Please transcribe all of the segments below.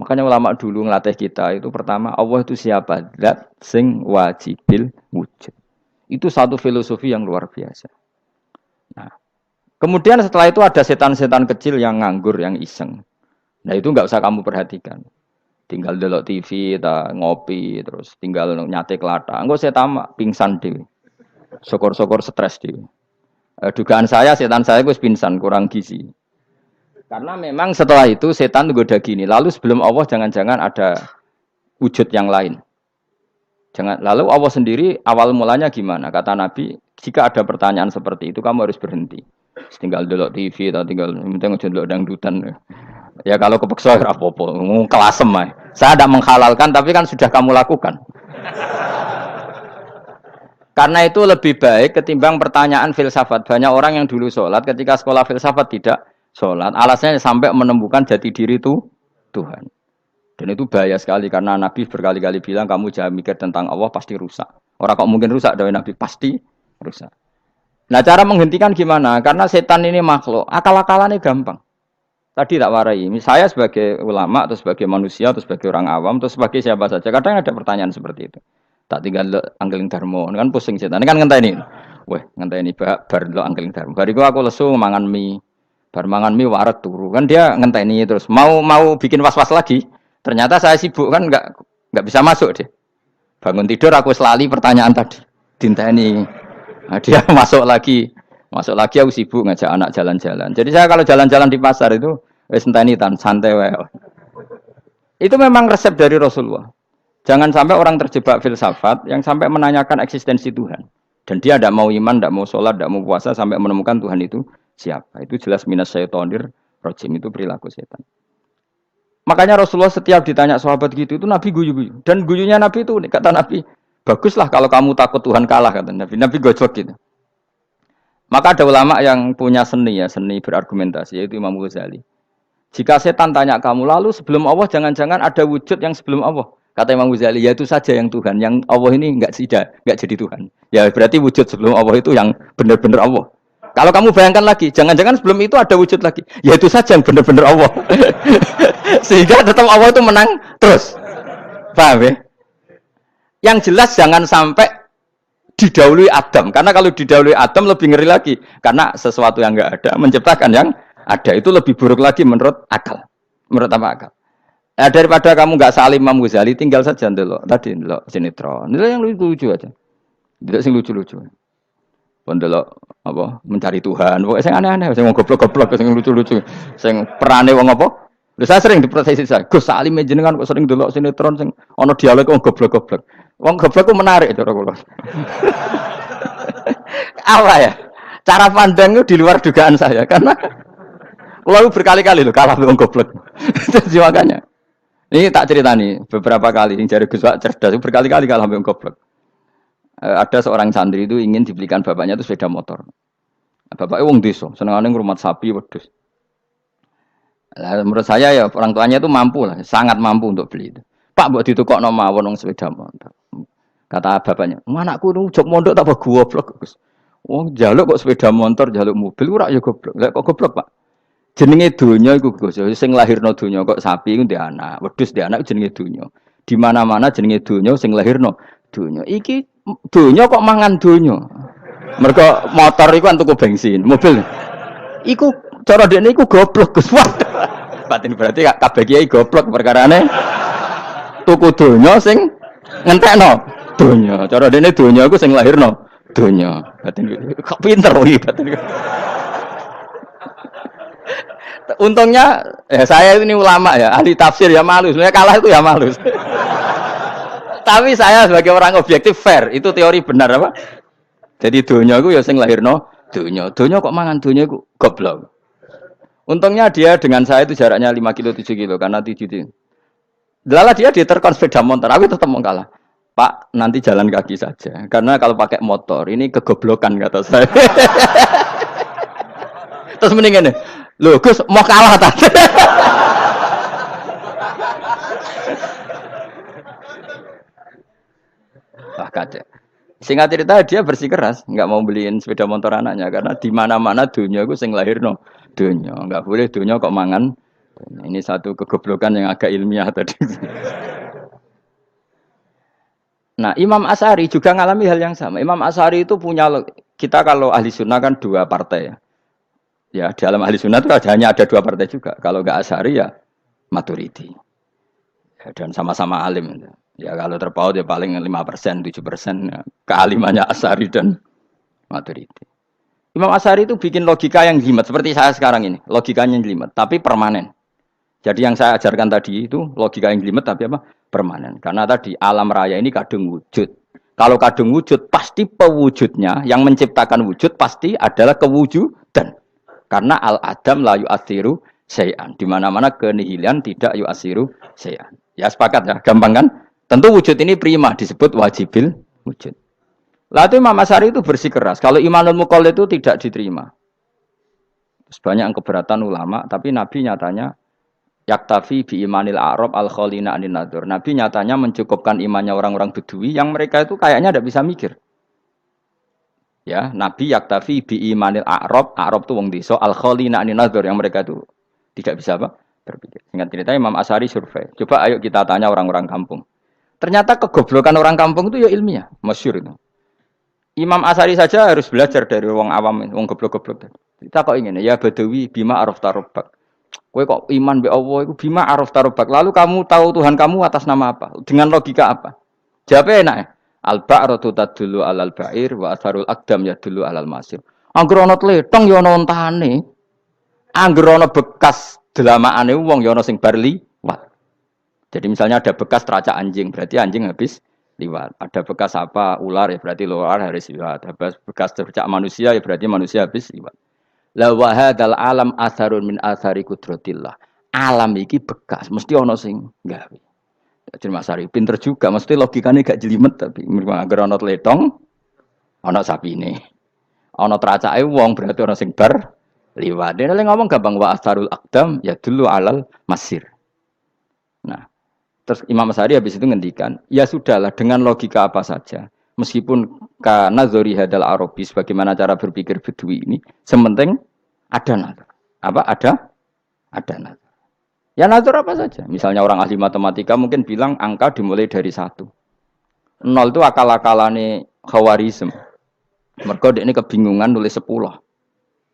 Makanya ulama dulu ngelatih kita itu pertama Allah itu siapa? Zat sing wajibil wujud. Itu satu filosofi yang luar biasa. Nah, kemudian setelah itu ada setan-setan kecil yang nganggur, yang iseng. Nah itu nggak usah kamu perhatikan. Tinggal delok TV, ngopi, terus tinggal nyate kelata. Enggak saya tamak, pingsan dewi. Syukur-syukur stres dewi. Dugaan saya setan saya gue pingsan, kurang gizi. Karena memang setelah itu setan goda gini. Lalu sebelum Allah jangan-jangan ada wujud yang lain. Jangan. Lalu Allah sendiri awal mulanya gimana? Kata Nabi, jika ada pertanyaan seperti itu kamu harus berhenti. Tinggal delok TV atau tinggal penting aja delok dangdutan. Ya kalau kepeksa ora apa-apa, kelasem ae. Saya tidak menghalalkan tapi kan sudah kamu lakukan. Karena itu lebih baik ketimbang pertanyaan filsafat. Banyak orang yang dulu sholat ketika sekolah filsafat tidak sholat. Alasannya sampai menemukan jati diri itu Tuhan. Dan itu bahaya sekali karena Nabi berkali-kali bilang kamu jangan mikir tentang Allah pasti rusak. Orang kok mungkin rusak dari Nabi pasti rusak. Nah cara menghentikan gimana? Karena setan ini makhluk, akal-akalannya gampang. Tadi tak warai, saya sebagai ulama atau sebagai manusia atau sebagai orang awam atau sebagai siapa saja, kadang ada pertanyaan seperti itu. Tak tinggal anggeling darmo, kan pusing setan, kan ngenteni. Weh, ngenteni bar lo anggeling darmo. Bariku aku lesu mangan mie, bar mangan mie waret turu, kan dia ngenteni terus mau bikin was-was lagi. Ternyata saya sibuk kan nggak bisa masuk deh. Bangun tidur aku selali pertanyaan tadi, dinteni. Nah, dia masuk lagi aku sibuk ngajak anak jalan-jalan. Jadi saya kalau jalan-jalan di pasar itu wis enteni tan santai wae. Itu memang resep dari Rasulullah. Jangan sampai orang terjebak filsafat yang sampai menanyakan eksistensi Tuhan. Dan dia tidak mau iman, tidak mau sholat, tidak mau puasa sampai menemukan Tuhan itu siapa. Itu jelas minas syaitonir rajim, itu perilaku setan. Makanya Rasulullah setiap ditanya sahabat gitu itu Nabi guyu-guyu. Dan guyunya Nabi itu kata Nabi, baguslah kalau kamu takut Tuhan kalah kata Nabi. Nabi gojok gitu. Maka ada ulama yang punya seni berargumentasi yaitu Imam Ghazali. Jika setan tanya kamu lalu sebelum Allah jangan-jangan ada wujud yang sebelum Allah. Kata Imam Ghazali, ya itu saja yang Tuhan, yang Allah ini enggak jadi Tuhan. Ya berarti wujud sebelum Allah itu yang benar-benar Allah. Kalau kamu bayangkan lagi, jangan-jangan sebelum itu ada wujud lagi. Ya itu saja yang benar-benar Allah. Sehingga tetap Allah itu menang terus. Paham ya? Yang jelas jangan sampai didahului Adam. Karena kalau didahului Adam lebih ngeri lagi. Karena sesuatu yang enggak ada menciptakan yang ada. Itu lebih buruk lagi menurut akal. Menurut apa akal? Nah, daripada kamu enggak salim Imam Ghazali, tinggal saja ndelok. Tadi ndelok sinetron. Ndelok yang lucu-lucu aja. Ndelok sing lucu-lucu. Ndelok apa? Mencari Tuhan. Pokoke sing aneh-aneh, sing goblok-goblok, sing lucu-lucu. Sing perane wong apa? Lha saya sering diprotes saya. Gus Salim jenengan kok sering ndelok sinetron sing ana dialog wong goblok-goblok. Wong goblok ku menarik cara kula. Apa ya? Cara pandang itu di luar dugaan saya karena kula berkali-kali lho kalah wong goblok. Jadi makanya ini tak cerita nih beberapa kali yang jari Gus Wak cerdas berkali-kali kalah wong goblok. Ada seorang santri itu ingin dibelikan bapaknya itu sepeda motor. Bapaknya wong desa, senengane ngrumat sapi wedhus. Menurut saya ya orang tuanya itu mampu lah, sangat mampu untuk beli itu. Pak buat ditukokno mawon wong sepeda motor. Kata bapaknya, anakku nu jog mondok tak goblok, Gus. Wong njaluk kok sepeda motor, njaluk mobil ora ya goblok. Lah kok goblok, Pak? Jenenge donya iku Gus, sing lahirno donya kok sapi iku ndek anak, wedhus ndek anak jenenge donya. Di mana-mana jenenge donya sing lahirno donya. Iki donya kok mangan donya. Mergo motor iku kan tuku bensin, mobil. Iku cara dekne iku goblok Gus. Batin berarti kabeh kiai goblok perkarane tuku donya sing ngentekno donya. Cara dekne donya iku sing lahirno donya. Batin kok pinter iki batin. Untungnya saya ini ulama ya, ahli tafsir ya malu. Sebenarnya kalah itu ya malu. Tapi saya sebagai orang objektif fair, itu teori benar apa? Jadi donya iku ya sing lahirno donya. Donya kok mangan donya iku goblok. Untungnya dia dengan saya itu jaraknya 5 kilo 7 kilo karena 7 Delalah dia diterkon sepeda motor, aku tetap mau kalah. Pak, nanti jalan kaki saja. Karena kalau pakai motor ini kegoblokan kata saya. Terus mendingan nih, loh Gus mau kalah tadi. Wah kacau. Singkat cerita dia bersikeras, nggak mau beliin sepeda motor anaknya karena di mana-mana dunia gue sing lahir no dunia, nggak boleh dunia kok mangan Ini satu kegoblokan yang agak ilmiah tadi. Nah, Imam Asy'ari juga mengalami hal yang sama. Imam Asy'ari itu punya, kita kalau ahli sunnah kan dua partai ya. Ya, dalam ahli sunnah itu hanya ada dua partai juga. Kalau nggak Asy'ari ya Maturidi. Ya, dan sama-sama alim. Ya kalau terpaut ya paling 5%, 7% ya. Kealimannya Asy'ari dan Maturidi. Imam Asy'ari itu bikin logika yang jelimet seperti saya sekarang ini. Logikanya jelimet, tapi permanen. Jadi yang saya ajarkan tadi itu logika yang jelimet tapi apa? Permanen. Karena tadi alam raya ini kadung wujud. Kalau kadung wujud pasti pewujudnya yang menciptakan wujud pasti adalah kewujudan. Karena al-adam la yu'athiru syai'an. Di mana-mana kenihilan tidak yu'athiru syai'an. Ya sepakat ya, gampang kan? Tentu wujud ini prima disebut wajibil wujud. Lalu Imam Asy'ari itu bersikeras. Kalau imanul muqallid itu tidak diterima. Terus banyak yang keberatan ulama, tapi Nabi nyatanya yaktafi bi imanil a'rab al khalina anin nadur. Nabi nyatanya mencukupkan imannya orang-orang Bedui yang mereka itu kayaknya tidak bisa mikir. Ya, Nabi yaktafi bi imanil a'rab itu wong desa al khalina anin nadur yang mereka itu tidak bisa apa? Berpikir. Singkat cerita Imam Asy'ari survei. Coba ayo kita tanya orang-orang kampung. Ternyata kegoblokan orang kampung itu ya ilmiah, masyhur itu. Imam Asy'ari saja harus belajar dari wong awam, wong goblok-goblok. Kita kok ingin ya Badawi bima arafta rabbak. Kowe kok iman be Allah itu bima arafta rabbak. Lalu kamu tahu Tuhan kamu atas nama apa? Dengan logika apa? Jawabnya enak ya. Al-ba'ratu tadullu 'alal ba'ir wa atharul aqdam yadullu 'alal masir. Angger ana tletong ya ana ontane. Angger ana bekas delamaane wong ya ana sing bar liwat. Jadi misalnya ada bekas teracak anjing, berarti anjing habis liwat. Ada bekas apa ular ya berarti ular harus liwat. Ada bekas tercak manusia ya berarti manusia habis liwat. La wa hadzal alam atharun min athari qudratillah. Alam iki bekas, mesti ana sing gawe. Jadi Mas Ari pinter juga, mesti logikane gak jelimet tapi agar ana tletong ana sapine. Ana tracake wong berarti ana sing bar liwat. Dene ngomong gampang wa atharul aqdam ya dulu alal masir. Nah, terus Imam Asy'ari habis itu ngendikan, ya sudahlah dengan logika apa saja. Meskipun karena zori hadal arabis bagaimana cara berpikir Bedui ini, sementing ada nazar. Apa ada nazar. Ya nazar apa saja. Misalnya orang ahli matematika mungkin bilang angka dimulai dari 1. 0 itu akal-akalane Khawarizm. Mergo ini kebingungan nulis 10.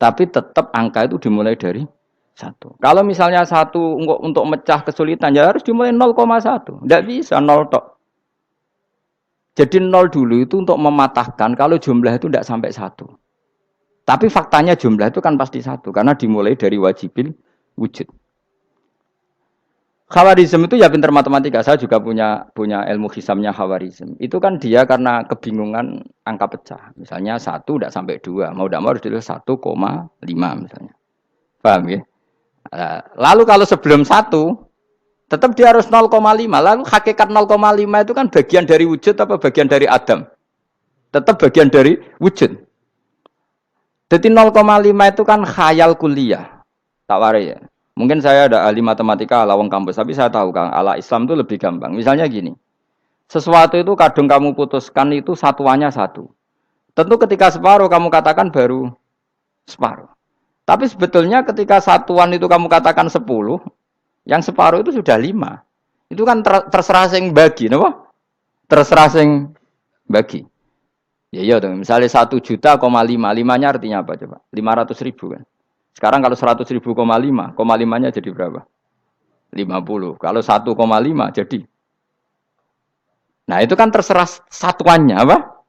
Tapi tetap angka itu dimulai dari 1. Kalau misalnya 1 untuk mecah kesulitan ya harus dimulai 0,1. Tidak bisa 0 tok. Jadi 0 dulu itu untuk mematahkan kalau jumlah itu tidak sampai 1. Tapi faktanya jumlah itu kan pasti 1 karena dimulai dari wajibil wujud. Khawarizm itu ya pinter matematika. Saya juga punya ilmu hisamnya Khawarizm. Itu kan dia karena kebingungan angka pecah. Misalnya 1 tidak sampai 2. Mau tidak mau harus ditulis 1,5 misalnya. Paham ya? Lalu kalau sebelum 1 tetap dia harus 0,5. Lalu hakikat 0,5 itu kan bagian dari wujud apa bagian dari Adam? Tetap bagian dari wujud. Jadi 0,5 itu kan khayal kuliah. Tak warai ya. Mungkin saya ada ahli matematika ala wong kampus, tapi saya tahu Kang, ala Islam itu lebih gampang. Misalnya gini. Sesuatu itu kadang kamu putuskan itu satuannya 1. Tentu ketika separuh kamu katakan baru separuh. Tapi sebetulnya ketika satuan itu kamu katakan 10, yang separuh itu sudah 5. Itu kan terserah sing bagi, napa? Terserah sing bagi. Ya iya dong, misalnya 1 juta, 5-nya artinya apa coba? 500.000 kan. Sekarang kalau 100.000, 5-nya jadi berapa? 50. Kalau 1,5 jadi. Nah, itu kan terserah satuannya apa?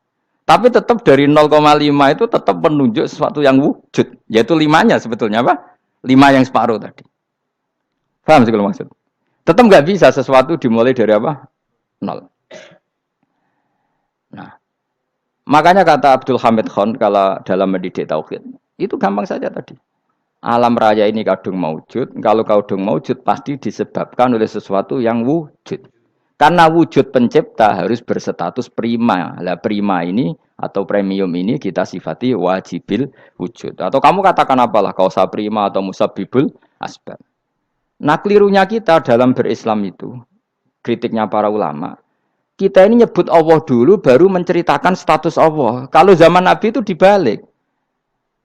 Tapi tetap dari 0,5 itu tetap menunjuk sesuatu yang wujud, yaitu 5-nya sebetulnya apa? 5 yang separuh tadi. Paham sih kalau maksud? Tetap nggak bisa sesuatu dimulai dari apa? 0. Nah, makanya kata Abdul Hamid Khan kalau dalam mendidik tauhid, itu gampang saja tadi. Alam raya ini kadung maujud, kalau kadung maujud pasti disebabkan oleh sesuatu yang wujud. Karena wujud pencipta harus berstatus prima. Lah prima ini atau premium ini kita sifati wajibil wujud. Atau kamu katakan apalah kausa prima atau musabibul asbab. Nah kelirunya kita dalam berislam itu, kritiknya para ulama, kita ini nyebut Allah dulu baru menceritakan status Allah. Kalau zaman Nabi itu dibalik.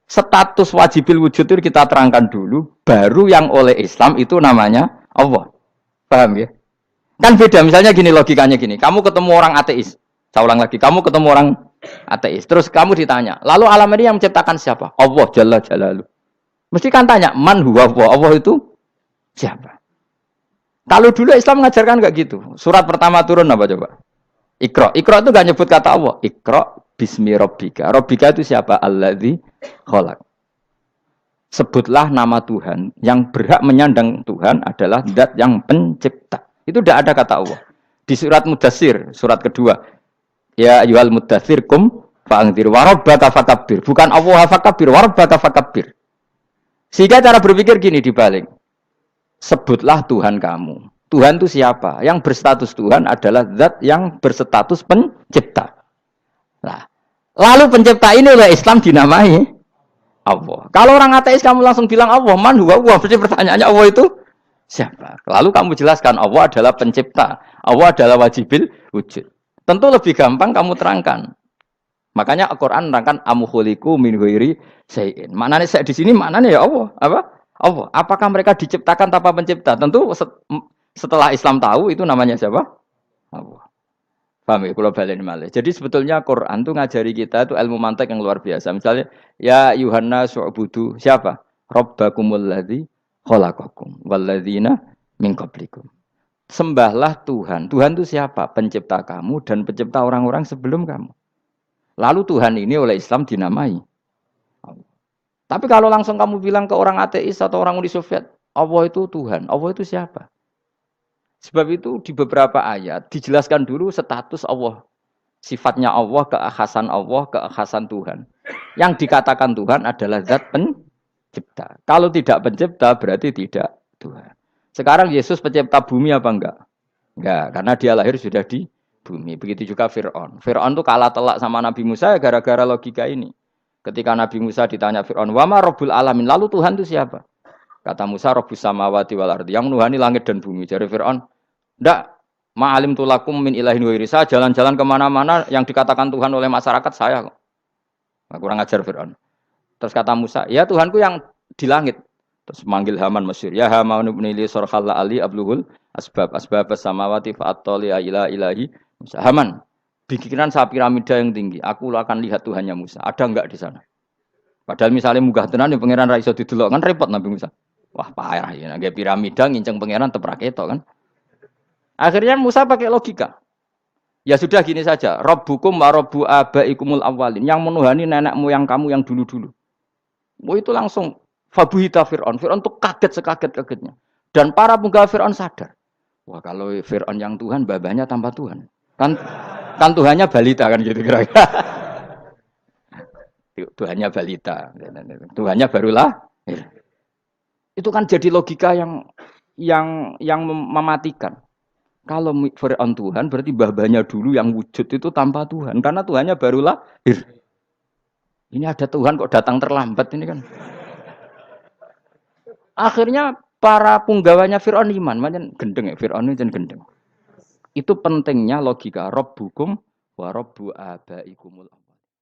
Status wajibil wujud itu kita terangkan dulu, baru yang oleh Islam itu namanya Allah. Paham ya? Kan beda, misalnya gini logikanya gini, kamu ketemu orang ateis, saya ulang lagi, kamu ketemu orang ateis, terus kamu ditanya, lalu alam ini yang menciptakan siapa? Allah Jalla Jalaluh. Mesti kan tanya, man huwa Allah, Allah itu siapa? Kalau dulu Islam mengajarkan enggak gitu, surat pertama turun apa coba? Iqra. Iqra itu enggak nyebut kata Allah, Iqra bismi rabbika. Rabbika itu siapa? Alladzi khalaq. Sebutlah nama Tuhan. Yang berhak menyandang Tuhan adalah zat yang pencipta. Itu tidak ada kata Allah. Di surat Mudatsir, surat kedua. Ya ayyuhal mudatsir kum fa'anzir wa rabbaka fakabbir. Bukan Allah fakabbir, wa rabbaka fakabbir. Sehingga cara berpikir gini dibalik. Sebutlah Tuhan kamu. Tuhan itu siapa? Yang berstatus Tuhan adalah zat yang berstatus pencipta. Nah, lalu pencipta ini oleh Islam dinamai Allah. Kalau orang ateis kamu langsung bilang Allah, man huwa Allah. Berarti pertanyaannya Allah itu siapa? Lalu kamu jelaskan Allah adalah pencipta. Allah adalah wajibil wujud. Tentu lebih gampang kamu terangkan. Makanya Al-Qur'an menerangkan amkhuliqu min ghairi syai'in. Maknanya saya di sini maknanya ya Allah. Apa? Allah. Apakah mereka diciptakan tanpa pencipta? Tentu setelah Islam tahu itu namanya siapa? Allah. Paham ya? Kalau balik malih. Jadi sebetulnya Quran itu ngajari kita itu ilmu mantik yang luar biasa. Misalnya, ya Yuhanna su'budu siapa? Rabbakumul ladzi khalaqakum walladzina min qablikum. Sembahlah Tuhan. Tuhan itu siapa? Pencipta kamu dan pencipta orang-orang sebelum kamu. Lalu Tuhan ini oleh Islam dinamai. Tapi kalau langsung kamu bilang ke orang ateis atau orang Uni Soviet, Allah itu Tuhan. Allah itu siapa? Sebab itu di beberapa ayat dijelaskan dulu status Allah. Sifatnya Allah, keekhasan Tuhan. Yang dikatakan Tuhan adalah zat pencipta. Kalau tidak pencipta berarti tidak Tuhan. Sekarang Yesus pencipta bumi apa enggak? Enggak, karena dia lahir sudah di bumi. Begitu juga Fir'aun. Fir'aun itu kalah telak sama Nabi Musa gara-gara logika ini. Ketika Nabi Musa ditanya Fir'aun, "Wama Rabbul Alamin?" Lalu Tuhan itu siapa? Kata Musa, Rabbus samawati wal ardi, yang menuhani langit dan bumi. Jadi Fir'aun, ndak, ma'alim tulakum min ilahin wairi. Saya jalan-jalan kemana-mana yang dikatakan Tuhan oleh masyarakat saya kok. Kurang ajar Fir'aun. Terus kata Musa, ya Tuhanku yang di langit. Terus manggil Haman Mesir. Ya Haman ibn Ili sorhalla ali abluhul asbab samawati fa'attoli ila ilahi Musa. Haman, bikinan saya piramida yang tinggi. Aku akan lihat Tuhannya Musa. Ada enggak di sana? Padahal misalnya munggah tenan yang pangeran ra iso didelok kan repot Nabi Musa. Wah parah ya, nggak piramida nginceng pangeran teprak itu kan. Akhirnya Musa pakai logika. Ya sudah gini saja, Rabbukum wa Rabbu abaikumul awwalin, yang menuhani nenek moyang kamu yang dulu-dulu. Oh itu langsung fabuhita Fir'aun. Fir'aun tuh kaget sekaget-kagetnya. Dan para penggawa Fir'aun sadar. Wah kalau Fir'aun yang Tuhan, babanya tanpa Tuhan. Kan Tuhannya balita kan gitu kira-kira. Tuhannya balita. Tuhannya barulah. Itu kan jadi logika yang mematikan. Kalau Fir'aun Tuhan berarti babanya dulu yang wujud itu tanpa Tuhan. Karena Tuhannya baru lahir. Ini ada Tuhan kok datang terlambat ini kan. Akhirnya para punggawanya Fir'aun iman. Macam gendeng ya, Fir'aun itu gendeng. Itu pentingnya logika Rabbukum wa Rabbu abaikumul